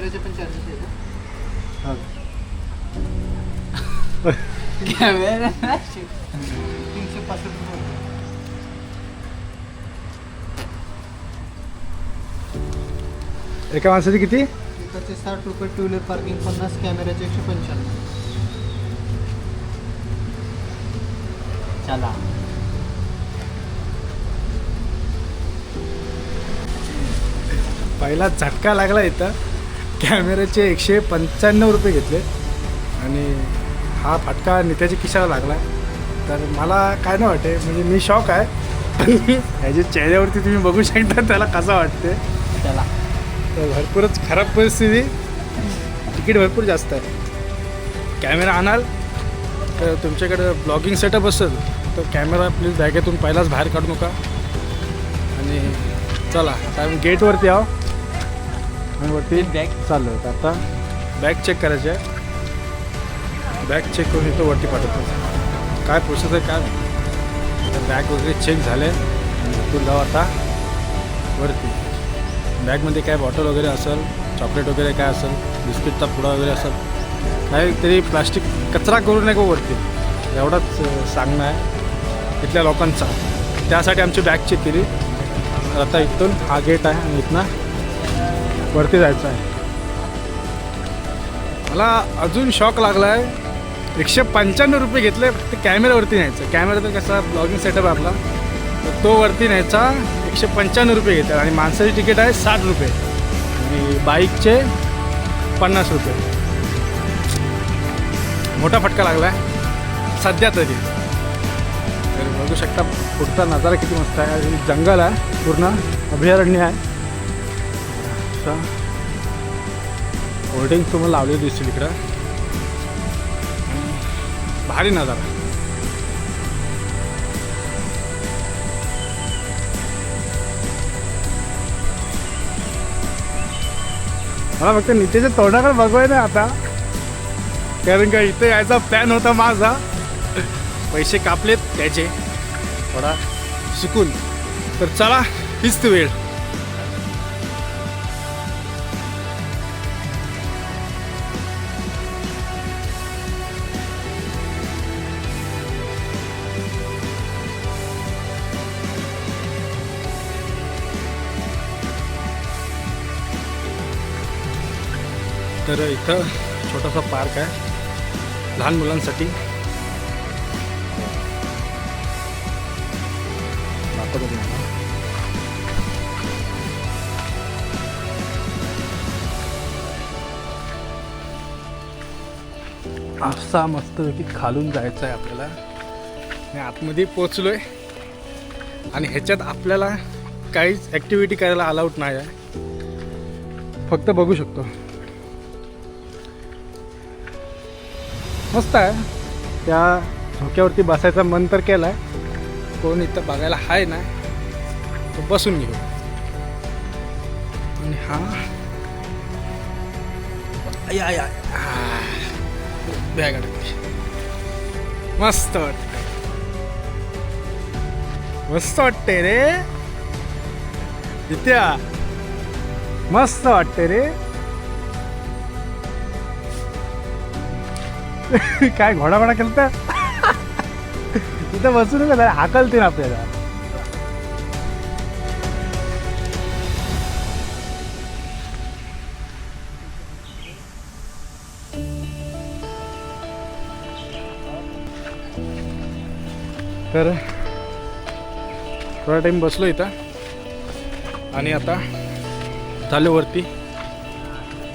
कॅमेऱ्याचे पण चार्जेस आहेत हा. कॅमेरा 365 रुपये. एका माणसाची किती? एकाचे 60 रुपये, टू व्हीलर पार्किंग 50, कॅमेऱ्याचे 195. चला पहिला झटका लागला इथं. कॅमेऱ्याचे 195 रुपये घेतले आणि हा फटका नित्याच्या खिशाला लागला. तर मला काय नाही वाटते, म्हणजे मी शॉक आहे. ह्याच्या चेहऱ्यावरती तुम्ही बघू शकता त्याला कसं वाटते. चला तर भरपूरच खराब परिस्थिती. तिकीट भरपूर जास्त आहे. कॅमेरा आणाल तर तुमच्याकडे ब्लॉगिंग सेटअप असेल तर कॅमेरा प्लीज बॅगेतून पहिलाच बाहेर काढू नका. आणि चला आता आम्ही गेटवरती आहो आणि वरती बॅग चाललो आहे. आता बॅग चेक करायची आहे. बॅग चेक करून इथं वरती पाठवतो. काय प्रोसेस आहे काय. तर बॅग वगैरे चेक झाले आणि तू जाऊ आता वरती. बॅगमध्ये काय बॉटल वगैरे असेल, चॉकलेट वगैरे काय असेल, बिस्किटचा पुडा वगैरे असेल, काहीतरी प्लास्टिक कचरा करू नये वरती, एवढाच सांगणं आहे इथल्या लोकांचा. त्यासाठी आमची बॅग चेक केली. आता इथून हा गेट आहे आणि इथनं वरती जायचं आहे. मला अजून शॉक लागला आहे. 195 रुपये घेतले फक्त कॅमेऱ्यावरती न्यायचं. कॅमेरा तर कसा ब्लॉगिंग सेटअप आहे आपला, तर तो वरती न्यायचा 195 रुपये घेतात. आणि माणसाची तिकीट आहे 60 रुपये आणि बाईकचे 50 रुपये. मोठा फटका लागला आहे सध्या तरी. तर बघू शकता पुढचा नजारा किती मस्त आहे. आणि जंगल आहे, पूर्ण अभयारण्य आहे. होर्डिंग तुम्हाला लावलेली दिसतील इकडं. भारी नजारा. मला फक्त नितेच्या तोंडाकडे बघवाय ना आता, कारण का इथे यायचा प्लॅन होता माझा. पैसे कापलेत त्याचे थोडा शिकून. तर चला हीच ती वेळ. तर इथं छोटासा पार्क आहे लहान मुलांसाठी. असा मस्तपैकी खालून जायचं आहे आपल्याला. आणि आतमध्ये पोचलोय आणि ह्याच्यात आपल्याला काहीच ॲक्टिव्हिटी करायला अलाउड नाही आहे, फक्त बघू शकतो. मस्त आहे. त्या झोक्यावरती बसायचं मन तर केलं आहे. कोण इथं बघायला आहे ना, तो बसून घेऊ. आणि हा या बॅग अडकली. मस्त वाटते, मस्त वाटते रे इत्या, मस्त वाटते रे. काय घोडाघोडा केलं तिथं बसून का हाकलते ना आपल्याला. तर थोडा टाइम बसलो इथं आणि आता झालं वरती.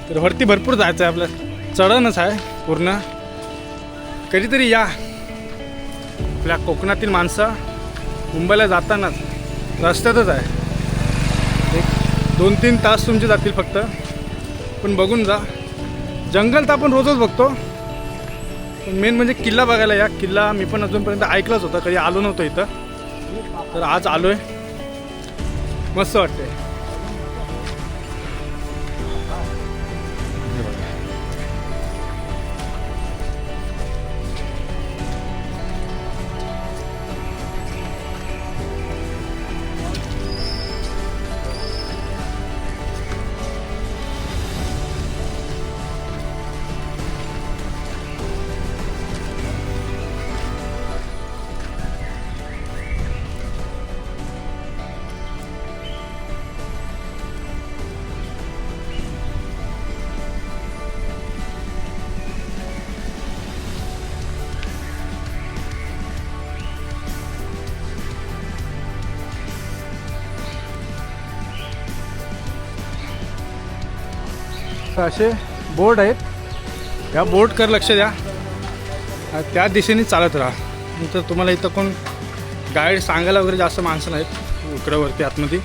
तर वरती भरपूर जायचं आहे आपलं, चढणच आहे पूर्ण. कधीतरी या. आपल्या कोकणातील माणसं मुंबईला जातानाच रस्त्यातच आहे. 1-2-3 तास तुमचे जातील फक्त, पण बघून जा. जंगल तर आपण रोजच बघतो, पण मेन म्हणजे किल्ला बघायला या. किल्ला मी पण अजूनपर्यंत ऐकलंच होतं, कधी आलो नव्हतो इथं. तर आज आलो आहे, मस्त वाटते. तर असे बोर्ड आहेत, या बोर्डकडे लक्ष द्या, त्या दिशेने चालत राहा. नंतर तुम्हाला इथं कोण गाईड सांगायला वगैरे जास्त माणसं नाहीत इकडं वरती आतमध्ये.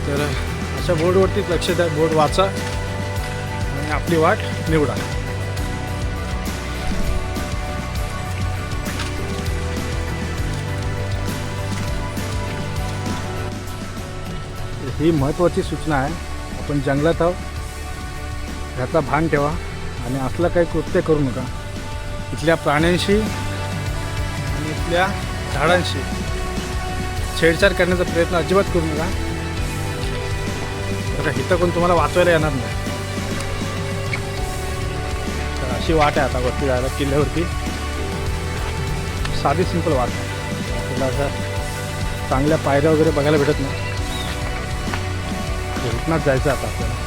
तर अशा बोर्डवरतीच लक्ष द्या, बोर्ड वाचा आणि आपली वाट निवडा. ही महत्त्वाची सूचना आहे, आपण जंगलात आहोत ह्याचा भान ठेवा आणि असलं काही कृत्य करू नका. इथल्या प्राण्यांशी आणि इथल्या झाडांशी छेडछाड करण्याचा प्रयत्न अजिबात करू नका. बघा इथं कोण तुम्हाला वाचवायला येणार नाही. तर अशी वाट आहे आता वरती जायला किल्ल्यावरती. साधी सिंपल वाट आहे, आपल्याला असं चांगल्या पायऱ्या वगैरे बघायला भेटत नाही. इथनंच जायचं आता आपल्याला.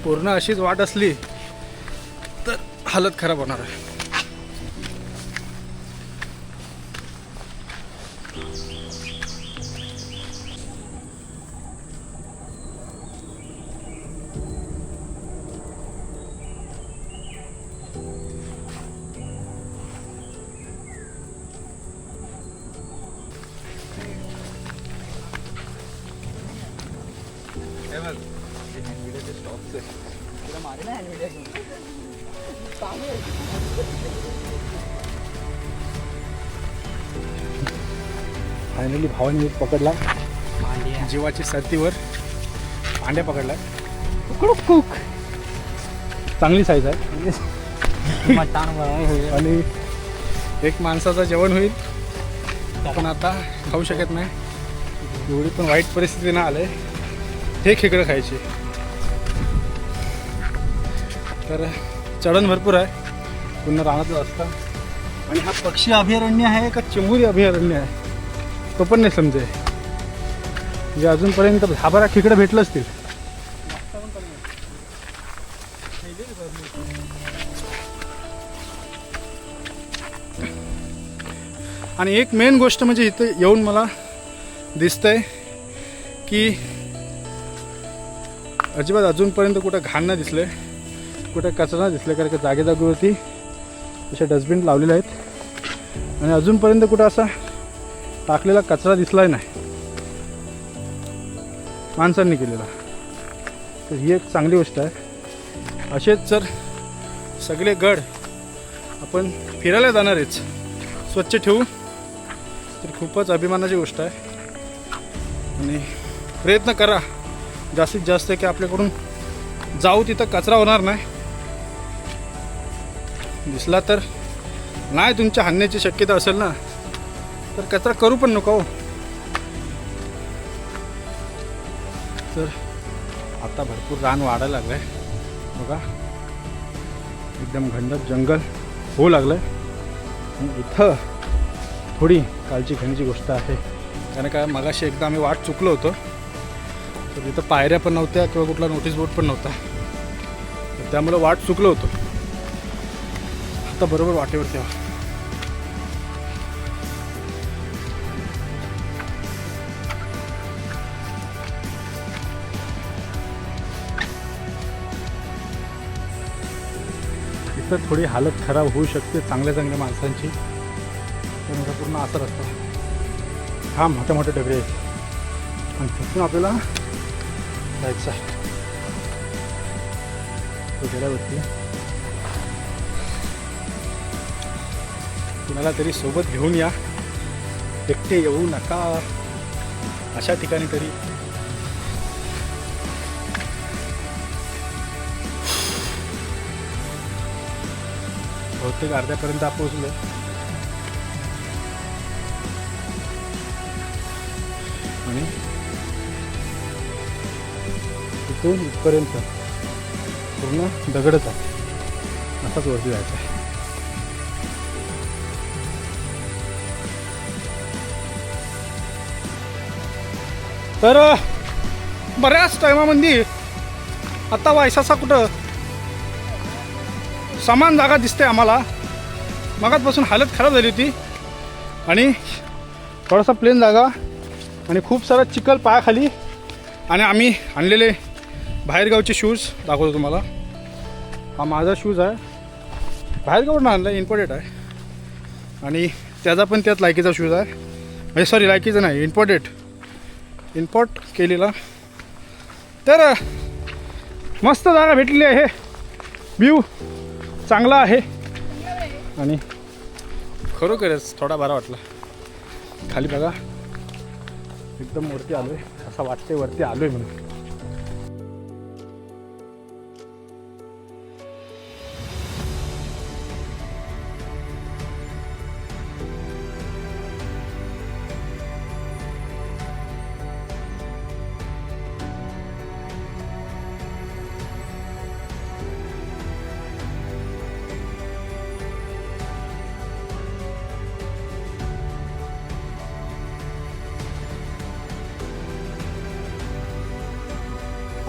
पूर्ण अशीच वाट असली तर हालत खराब होणार आहे. फायनली भावाने पकडला जीवाची सरतीवर पांड्या पकडला. कुक चांगली साईज आहे आणि एक माणसाचं जेवण होईल. आपण आता खाऊ शकत नाही, एवढी पण वाईट परिस्थितीनं आलंय हे खेकडं खायची. तर चढण भरपूर आहे, पुन्हा रानातच असतं. आणि हा पक्षी अभयारण्य आहे का चिमुरी अभयारण्य आहे तो पण नाही समजे. म्हणजे अजूनपर्यंत 10-12 खेकडं भेटलं असतील. आणि एक मेन गोष्ट म्हणजे इथे येऊन मला दिसतंय की अजिबात अजूनपर्यंत कुठं घाण नाही दिसले, कुठं कचरा नाही दिसले. कारण की जागेवरती असे डस्टबिन लावलेले आहेत आणि अजूनपर्यंत कुठं असा टाकलेला कचरा दिसलाय नाही माणसांनी केलेला. तर ही एक चांगली गोष्ट आहे. असेच जर सगळे गड आपण फिरायला जाणारेच स्वच्छ ठेवू तर खूपच अभिमानाची गोष्ट आहे. आणि प्रयत्न करा जास्तीत जास्त की आपल्याकडून जाऊ तिथं कचरा होणार नाही. दिसला तर नाही तुमच्या हाणण्याची शक्यता असेल ना तर कचरा करू पण नको. तर आता भरपूर रान वाढायला लागलं आहे बघा, एकदम घनदाट जंगल होऊ लागलं आहे. आणि इथं थोडी काळजी घेण्याची गोष्ट आहे. कारण काय मगाशी एकदा आम्ही वाट चुकलो होतो, तर तिथं पायऱ्या पण नव्हत्या किंवा कुठला नोटीस बोर्ड पण नव्हता, तर त्यामुळे वाट चुकलो होतो. आता बरोबर वाटेवरती आहे. इथं थोडी हालत खराब होऊ शकते चांगल्या चांगल्या माणसांची. तर मला पूर्ण असं रस्ता हा मोठे मोठे डबे आहेत आणि तिथून आपल्याला जायचं आहे तो गेल्यावरती. कुणाला तरी सोबत घेऊन या, एकटे येऊ नका अशा ठिकाणी तरी. बहुतेक अर्ध्यापर्यंत आपण पोहोचलो आणि इथून इथपर्यंत पूर्ण दगडच आहे. असाच वरती जायचं आहे. तर बऱ्याच टायमामध्ये आता वायसाचा कुठं समान जागा दिसते आम्हाला. मगाचपासून हालत खराब झाली होती आणि थोडासा प्लेन जागा आणि खूप सारा चिखल पायाखाली. आणि आम्ही आणलेले बाहेरगावचे शूज दाखवतो तुम्हाला. हा माझा शूज आहे, बाहेरगावून आणला, इम्पोर्टेड आहे. आणि त्याचा पण त्यात लायकीचा शूज आहे, म्हणजे सॉरी लायकीचा नाही, इम्पोर्ट केलेला. तर मस्त जागा भेटलेली आहे, व्ह्यू चांगला आहे आणि खरोखरच थोडा बरा वाटला. खाली बघा, एकदम वरती आलो आहे, असं वाटते वरती आलो आहे म्हणून.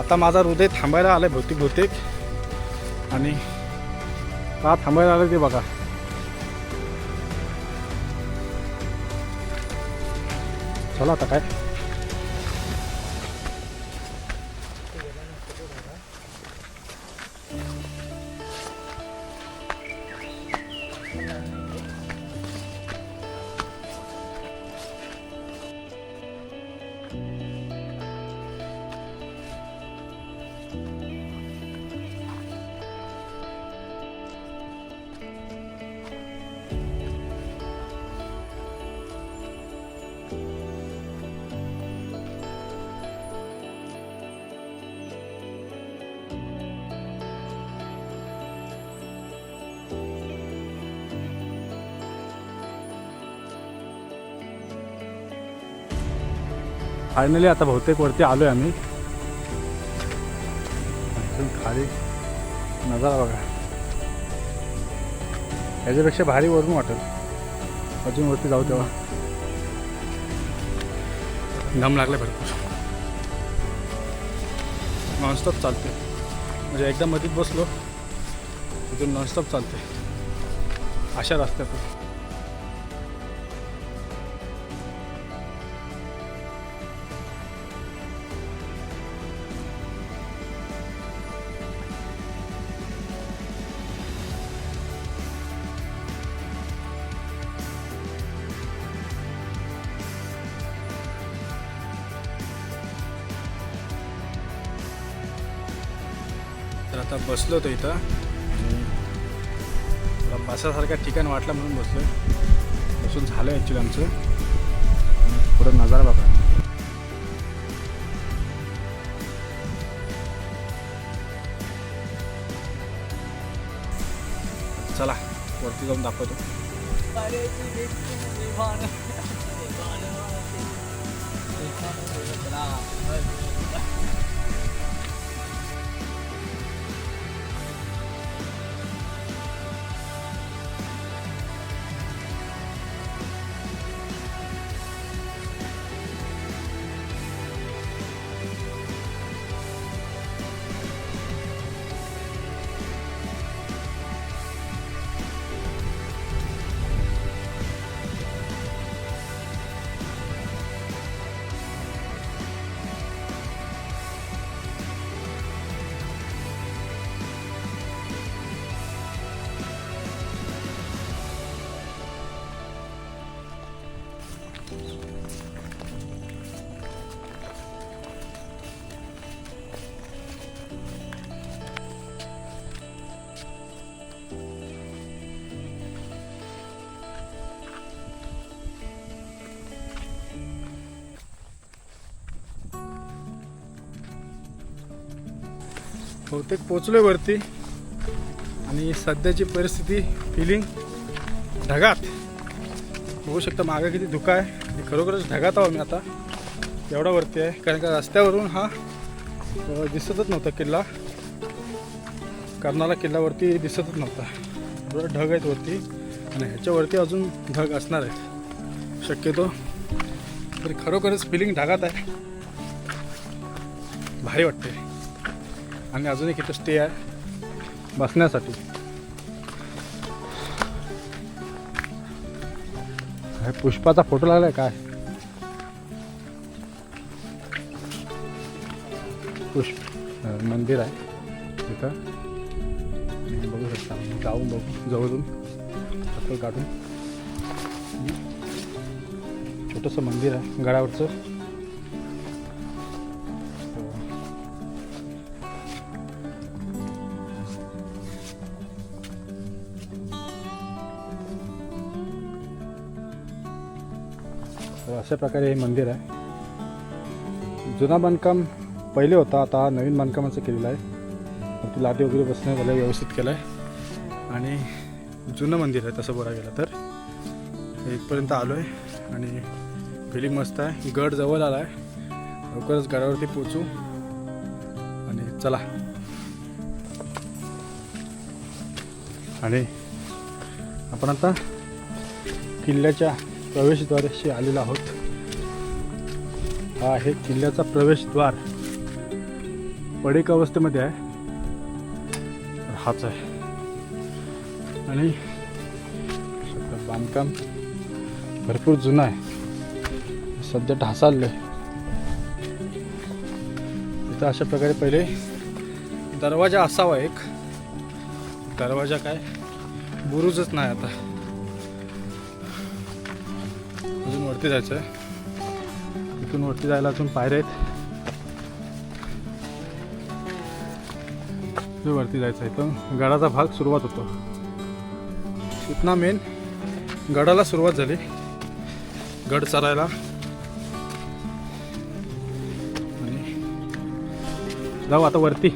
आता माझा हृदय थांबायला आलं आहे बहुतेक. आणि का थांबायला आलं ते बघा. चला आता काय फायनली आता बहुतेक वरती आलो आहे आम्ही. अजून खाली नजारा बघा, याच्यापेक्षा भारी वरून वाटेल अजून वरती जाऊ तेव्हा. दम लागले भरपूर, नॉनस्टॉप चालते, म्हणजे एकदा मधीत बसलो तिथून नॉनस्टॉप चालते अशा रस्त्यातून. तर आता बसलो होतो इथं आणि थोडा बसासारखं ठिकाण वाटलं म्हणून बसलो. बसून झालं ॲक्च्युली आमचं. आणि पुढं नजारा बघा. चला वरती जाऊन दाखवतो. बहुतेक पोचलोय वरती आणि सध्याची परिस्थिती फिलिंग ढगात. बघू शकता मागे किती धुका आहे आणि खरोखरच ढगात आहो मी आता. एवढा वरती आहे कारण का रस्त्यावरून हा दिसतच नव्हता किल्ला. कर्नाला किल्ल्यावरती दिसतच नव्हता. एवढं ढग आहेत वरती आणि ह्याच्यावरती अजून ढग असणार आहेत शक्यतो. तर खरोखरच फिलिंग ढगात आहे, भारी वाटते. आणि अजून एक इथं स्टे आहे बसण्यासाठी. पुष्पाचा फोटो लागलाय काय? पुष्प मंदिर आहे इथं, बघू शकता. जाऊन बघू जवळून चप्पल काढून. छोटंसं मंदिर आहे गडावरचं. तर अशा प्रकारे हे मंदिर आहे. जुना बांधकाम पहिले होता, आता नवीन बांधकामाचं केलेलं आहे. ती लादी वगैरे बसणं त्याला व्यवस्थित केलं आहे आणि जुनं मंदिर आहे तसं बोला गेलं तर. इथपर्यंत आलो आहे आणि फिलिंग मस्त आहे. गड जवळ आला आहे, लवकरच गडावरती पोचू आणि चला. आणि आपण आता किल्ल्याच्या प्रवेशद्वाराशी आलेलो आहोत. हा आहे किल्ल्याचा प्रवेशद्वार. पडीक अवस्थेमध्ये आहे, हाच आहे. आणि बांधकाम भरपूर जुनं आहे, सध्या ढासाळलं आहे. इथं अशा प्रकारे पहिले दरवाजा असावा एक. दरवाजा काय बुरुजच नाही. आता अजून वरती जायचं आहे. इथून वरती जायला अजून पायऱ्या आहेत. वरती जायचं आहे. इथं गडाचा भाग सुरुवात होतो. इथना मेन गडाला सुरुवात झाली, गड चरायला. आणि जाऊ आता वरती.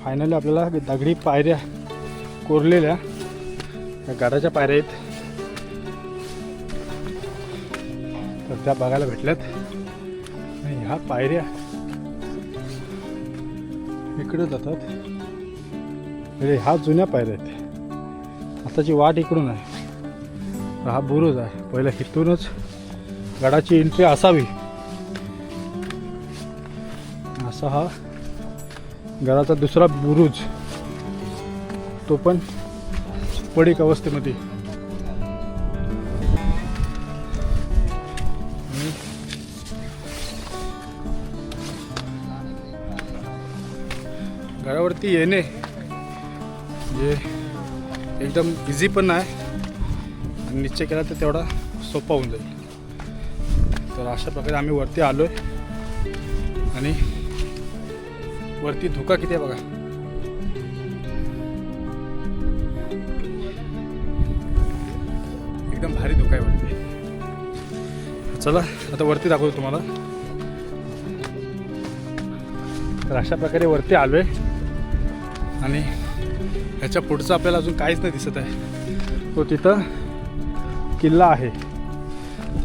फायनली आपल्याला दगडी पायऱ्या कोरलेल्या या गडाच्या पायऱ्या आहेत, तर त्या बघायला भेटल्यात. आणि ह्या पायऱ्या इकडे जातात. म्हणजे ह्या जुन्या पायऱ्या आहेत. आताची वाट इकडून आहे. हा बुरुज आहे. पहिला इथूनच गडाची एंट्री असावी. असा हा गडाचा दुसरा बुरुज, तो पण पडीक अवस्थेमध्ये. गडावरती येणे म्हणजे एकदम इझी पण आहे आणि निश्चय केला तर तेवढा सोपा होऊन जाईल. तर अशा प्रकारे आम्ही वरती आलो आहे. आणि वरती धुका किती आहे बघा. एकदम भारी धुका आहे वरती. चला आता वरती दाखवतो तुम्हाला. तर अशा प्रकारे वरती आलोय आणि ह्याच्या पुढचं आपल्याला अजून काहीच नाही दिसत आहे. तो तिथं किल्ला आहे.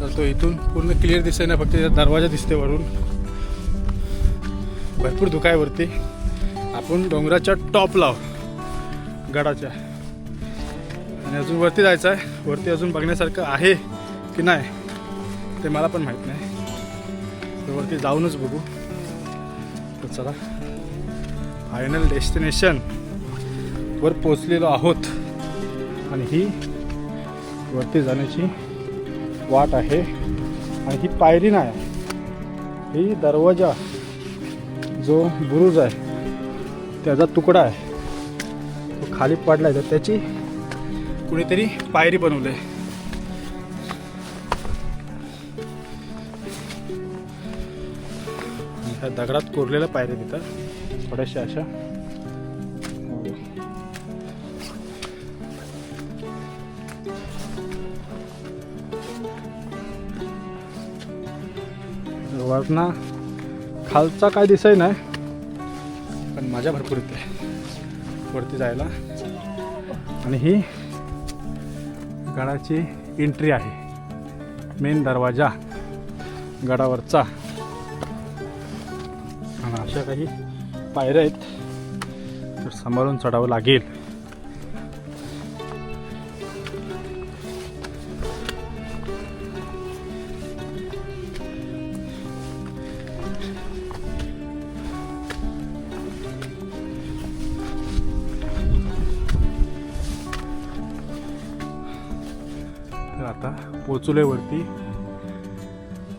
तर तो इथून पूर्ण क्लिअर दिसत नाही, फक्त दरवाजा दिसते वरून. भरपूर धुका आहे वरती. आपण डोंगराच्या टॉपला गडाच्या आणि अजून वरती जायचं आहे. वरती अजून बघण्यासारखं आहे की नाही ते मला पण माहीत नाही. तर वरती जाऊनच बघू. तर चला, फायनल डेस्टिनेशन वर पोचलेलो आहोत. आणि ही वरती जाण्याची वाट आहे. आणि ही पायरी नाही, ही दरवाजा जो बुरुज आहे त्याचा तुकडा आहे, तो खाली पडला आहे. तर त्याची कुणीतरी पायरी बनवले. ह्या दगडात कोरलेल्या पायऱ्या तिथं थोड्याशा अशा. वरना खालचा काय दिसाय नाही, पण मजा भरपूर येते वरती जायला. आणि ही गडाची एंट्री आहे, मेन दरवाजा गडावरचा. आणि अशा काही पायऱ्या आहेत, तर सांभाळून चढावं लागेल. तर आता पोचलोय वरती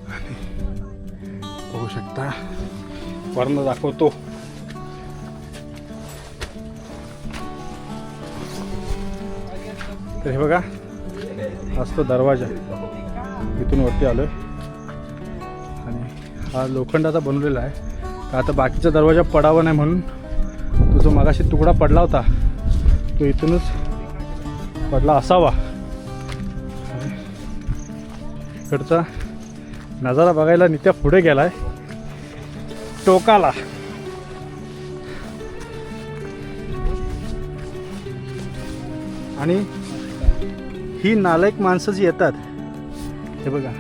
आणि पाहू शकता वरनं दाखवतो. तर हे बघा असतो दरवाजा, इथून वरती आलोय. आणि हा लोखंडाचा बनवलेला आहे का आता बाकीचा दरवाजा पडावा नाही म्हणून. तो जो मगाशी तुकडा पडला होता तो इथूनच पडला असावा. इकडचा नजारा बघायला नित्या पुढे गेलाय टोकाला. आणि ही नालायक माणसं जी येतात, हे बघा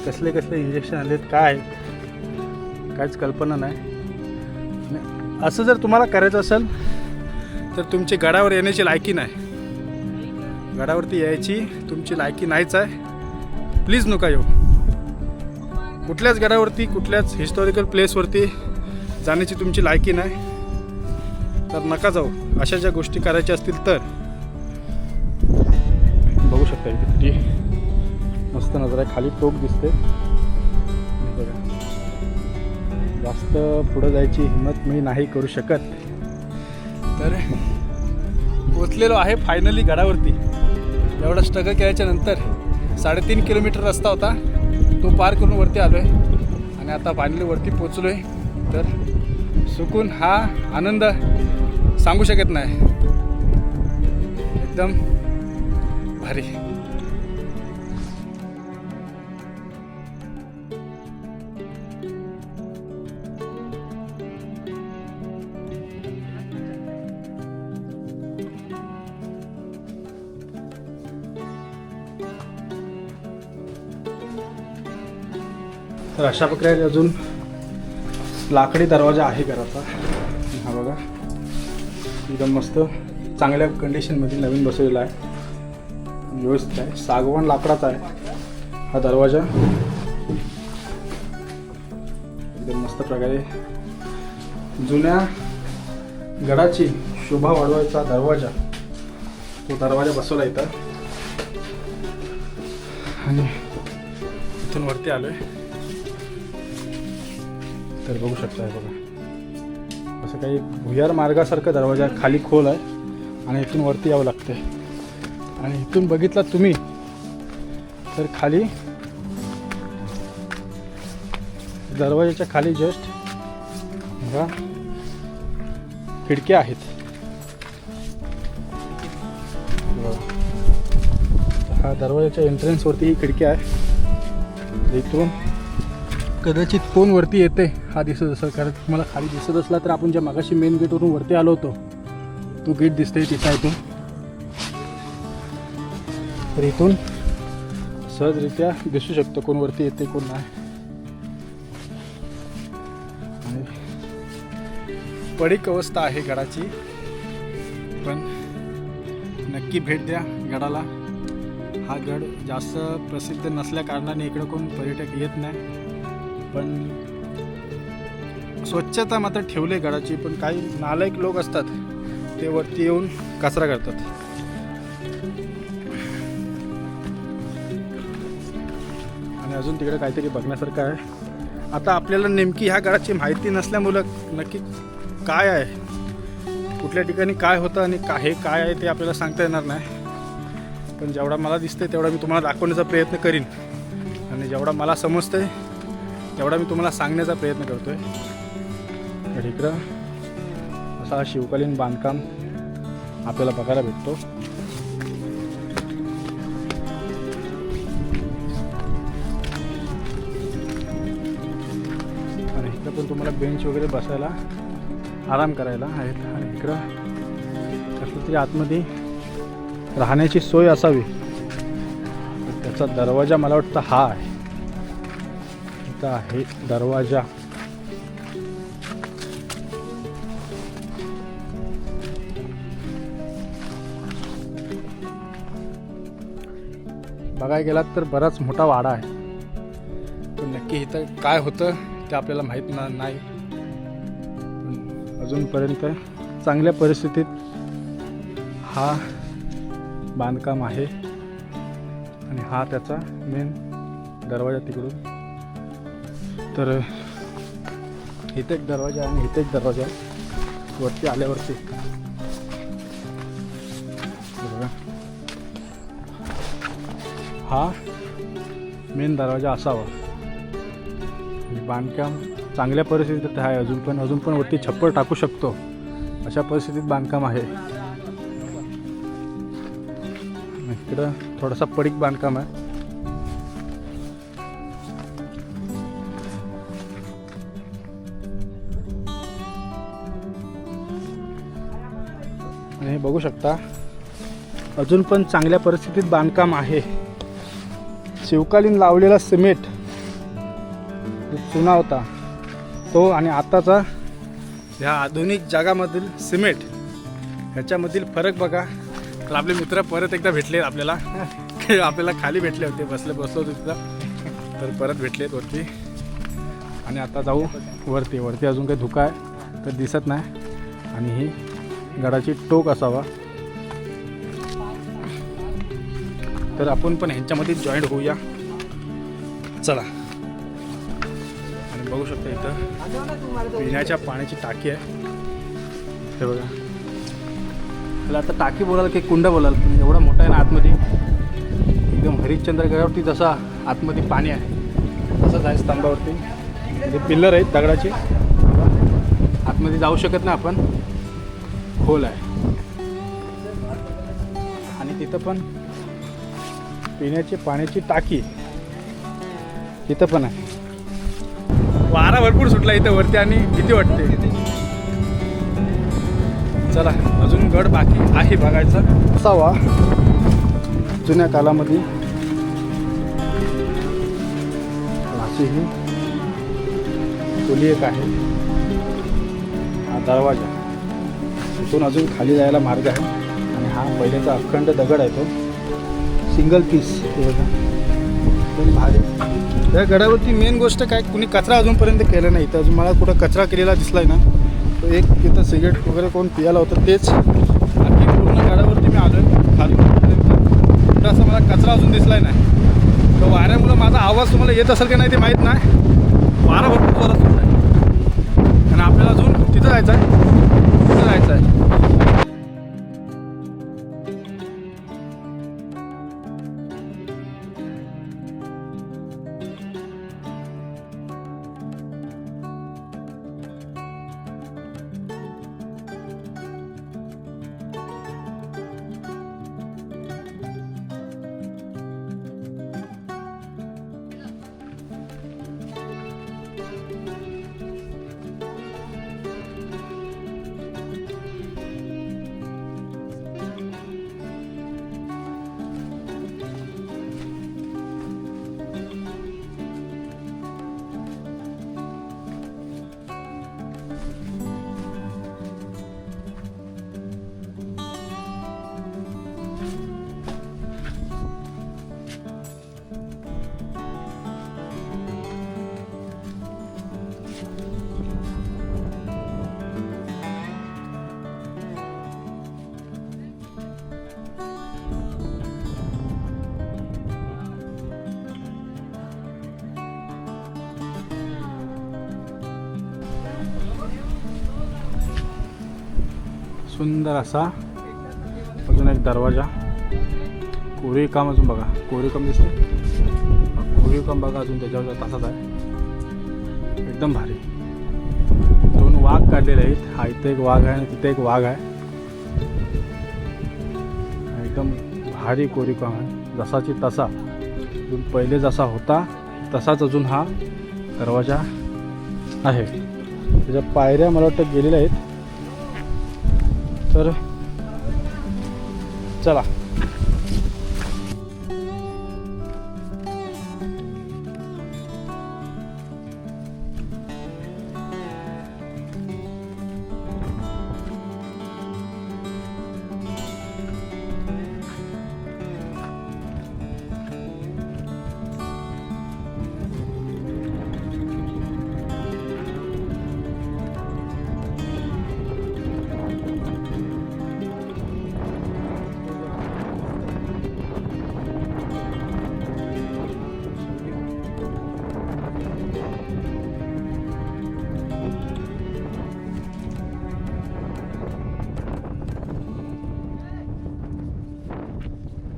कसले कसले इंजेक्शन आलेत, काय काहीच कल्पना नाही. असं जर तुम्हाला करायचं असेल तर तुमची गडावर येण्याची लायकी नाही, गडावरती यायची तुमची लायकी नाहीच आहे. प्लीज नका येऊ. कुठल्याच गडावरती कुठल्याच हिस्टॉरिकल प्लेसवरती जाण्याची तुमची लायकी नाही, तर नका जाऊ. अशा ज्या गोष्टी करायच्या असतील तर. बघू शकता किती मस्त नजर आहे, खाली टोक दिसते. बघा जास्त पुढे जायची हिंमत मी नाही करू शकत. तर पोचलेलो आहे फायनली गडावरती. एवढा स्ट्रगल केल्याच्या नंतर 3.5 किलोमीटर रस्ता होता, तो पार करून वरती आलो आहे. आणि आता फायनली वरती पोचलो आहे. तर सुकून हा आनंद सांगू शकत नाही, एकदम भारी. तर अशा प्रकारे अजून लाकडी दरवाजा आहे घराचा. हा बघा एकदम मस्त चांगल्या कंडिशनमध्ये नवीन बसवलेला आहे, व्यवस्थित आहे. सागवान लाकडाचा आहे हा दरवाजा. एकदम मस्त प्रकारे जुन्या गडाची शोभा वाढवायचा दरवाजा, तो दरवाजा बसवला इथं. आणि इथून वरती आलोय. तर बघू शकता आहे बघा, असं काही भुयार मार्गासारखा दरवाजा, खाली खोल आहे आणि इथून वरती यावं लागते. आणि इथून बघितला तुम्ही तर खाली दरवाजाच्या खाली जस्ट बघा खिडक्या आहेत. हा दरवाजाच्या एंट्रन्सवरती ही खिडकी आहे. इथून कदाचित कोण वरती येते हा दिसत असेल, कारण तुम्हाला खाली दिसत असला तर आपण ज्या मागाशी मेन गेटवरून वरती आलो होतो तो गेट दिसतोय तिचा इथून. तर इथून सहजरित्या दिसू शकतो कोण वरती येते कोण नाही. आणि पडीक अवस्था आहे गडाची, पण नक्की भेट द्या गडाला. हा गड जास्त प्रसिद्ध नसल्या कारणाने इकडं कोण पर्यटक येत नाही, पण स्वच्छता मात्र ठेवली गडाची. पण काही नालायक लोक असतात ते वरती येऊन कचरा करतात. आणि अजून तिकडे काहीतरी बघण्यासारखं आहे. आता आपल्याला नेमकी ह्या गडाची माहिती नसल्यामुळं नक्की काय आहे, कुठल्या ठिकाणी काय होतं आणि हे काय आहे ते आपल्याला सांगता येणार नाही. पण जेवढा मला दिसतंय तेवढा मी तुम्हाला दाखवण्याचा प्रयत्न करीन आणि जेवढा मला समजतंय तेवढा मी तुम्हाला सांगण्याचा प्रयत्न करतोय. तर इकडं असा शिवकालीन बांधकाम आपल्याला बघायला भेटतो. आणि इकडं पण तुम्हाला बेंच वगैरे बसायला आराम करायला आहेत. आणि इकडं कसलं तरी आतमध्ये राहण्याची सोय असावी. त्याचा दरवाजा मला वाटतं हा आहे. इथं आहे दरवाजा. बघायला गेलात तर बराच मोठा वाडा आहे. पण नक्की इथं काय होतं ते आपल्याला माहीत नाही. अजूनपर्यंत चांगल्या परिस्थितीत हा बांधकाम आहे. आणि हा त्याचा मेन दरवाजा तिकडून. तर इथे एक दरवाजा आणि इथे एक दरवाजा वरती आल्यावरती बघा हा मेन दरवाजा असावा. बांधकाम चांगल्या परिस्थितीत आहे. अजून पण वरती छप्पर टाकू शकतो अशा परिस्थितीत बांधकाम आहे. इकडं थोडासा पडीक बांधकाम आहे. आणि हे बघू शकता अजून पण चांगल्या परिस्थितीत बांधकाम आहे. शिवकालीन लावलेला सिमेंट चुना होता तो आणि आताचा ह्या आधुनिक जगामधील सिमेंट ह्याच्यामधील फरक बघा. तर आपले मित्र परत एकदा भेटले आपल्याला. आपल्याला खाली भेटले होते, बसलो होतो तिथं. तर परत भेटलेत वरती. आणि आता जाऊ वरती. अजून काही धुका आहे तर दिसत नाही. आणि ही गडाची टोक असावा. तर आपण पण ह्यांच्यामध्ये जॉईंट होऊया. चला. आणि बघू शकता इथं पिण्याच्या पाण्याची टाकी आहे. हे बघा. त्याला आता टाकी बोलाल की कुंड बोलाल, पण एवढा मोठा आहे ना आतमध्ये. एकदम हरिश्चंद्र गडावरती जसा आतमध्ये पाणी आहे तसंच आहे स्तंभावरती. ते पिल्लर आहेत दगडाचे. आतमध्ये जाऊ शकत नाही आपण, खोल आहे. आणि तिथं पण पिण्याची पाण्याची टाकी इथं पण आहे. वारा भरपूर सुटला इथं वरती आणि भीती वाटते. चला अजून गड बाकी आहे बघायचा. असावा जुन्या कालामध्ये. अशी ही खोली एक आहे. हा दरवाजा. इथून अजून खाली जायला मार्ग आहे. आणि हा पहिल्याचा अखंड दगड आहे तो सिंगल पीस. हे बघा एकदम भारी. या गडावरती मेन गोष्ट काय, कुणी कचरा अजूनपर्यंत केलं नाही. तर अजून मला कुठं कचरा केलेला दिसलाय ना. तो एक तिथं सिगरेट वगैरे कोण पियाला होतं तेच. बाकी पूर्ण गडावरती मी आलो आहे खाली कुठं असं मला कचरा अजून दिसलाय नाही. तर वाऱ्यामुळं माझा आवाज तुम्हाला येत असेल की नाही ते माहीत नाही. वारा भरपूर जोरात सुटला आहे. आणि आपल्याला अजून तिथं जायचं आहे. सुंदर असा अजून एक दरवाजा कोरीव काम अजून बघा, कोरीव काम दिसते, कोरीव काम बघा अजून त्याच्यावर तसाच आहे, एकदम भारी. 2 वाघ काढलेले आहेत, हा इथे एक वाघ आहे आणि तिथे एक वाघ आहे. एकदम भारी कोरीव काम आहे, जसाची तसा, अजून पहिले जसा होता तसाच अजून हा दरवाजा आहे. त्याच्या पायऱ्या मला वाटतं गेलेल्या आहेत. तर चला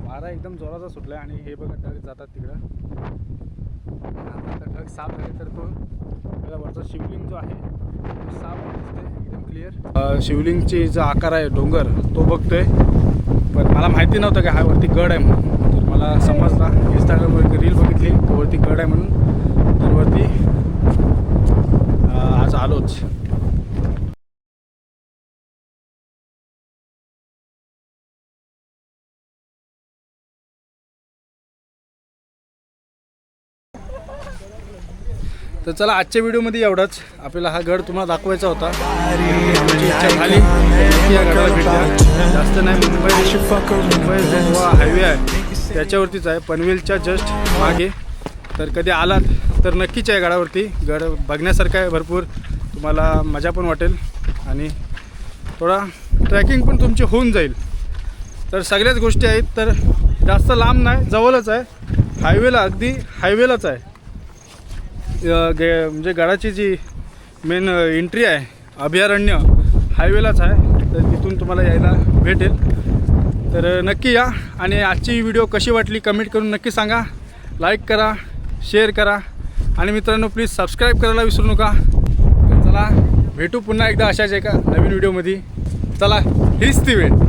वारा एकदम जोराचा सुटला आणि हे बघा ढग जातात तिकडं. आता ढग साफ झाले तर तो त्याला वरचा शिवलिंग जो आहे तो साफ दिसते एकदम क्लिअर. शिवलिंगची जो आकार आहे डोंगर तो बघतोय, पण मला माहिती नव्हतं की हा वरती गड आहे म्हणून. तर मला समजला, इंस्टाग्रामवर एक रील बघितली तो वरती गड आहे म्हणून, तर वरती आज आलोच. तर चला आजच्या व्हिडिओमध्ये एवढंच. आपल्याला हा गड तुम्हाला दाखवायचा होता, तुमची इच्छा झाली या गडाला भेट द्या. जास्त नाही, मुंबई गोवा हायवे आहे त्याच्यावरतीच आहे, पनवेलच्या जस्ट मागे. तर कधी आलात तर नक्कीच आहे गडावरती. गड बघण्यासारखं आहे भरपूर, तुम्हाला मजा पण वाटेल आणि थोडा ट्रॅकिंग पण तुमची होऊन जाईल. तर सगळ्याच गोष्टी आहेत, तर जास्त लांब नाही, जवळच आहे, हायवेला, अगदी हायवेलाच आहे. म्हणजे गडाची जी मेन एंट्री आहे अभयारण्य हायवेलाच आहे, तर तिथून तुम्हाला यायला भेटेल. तर नक्की या आणि आजची व्हिडिओ कशी वाटली कमेंट करून नक्की सांगा. लाईक करा, शेअर करा आणि मित्रांनो प्लीज सबस्क्राईब करायला विसरू नका. तर चला भेटू पुन्हा एकदा अशाच एका नवीन व्हिडिओमध्ये. चला हीच ती वेळ.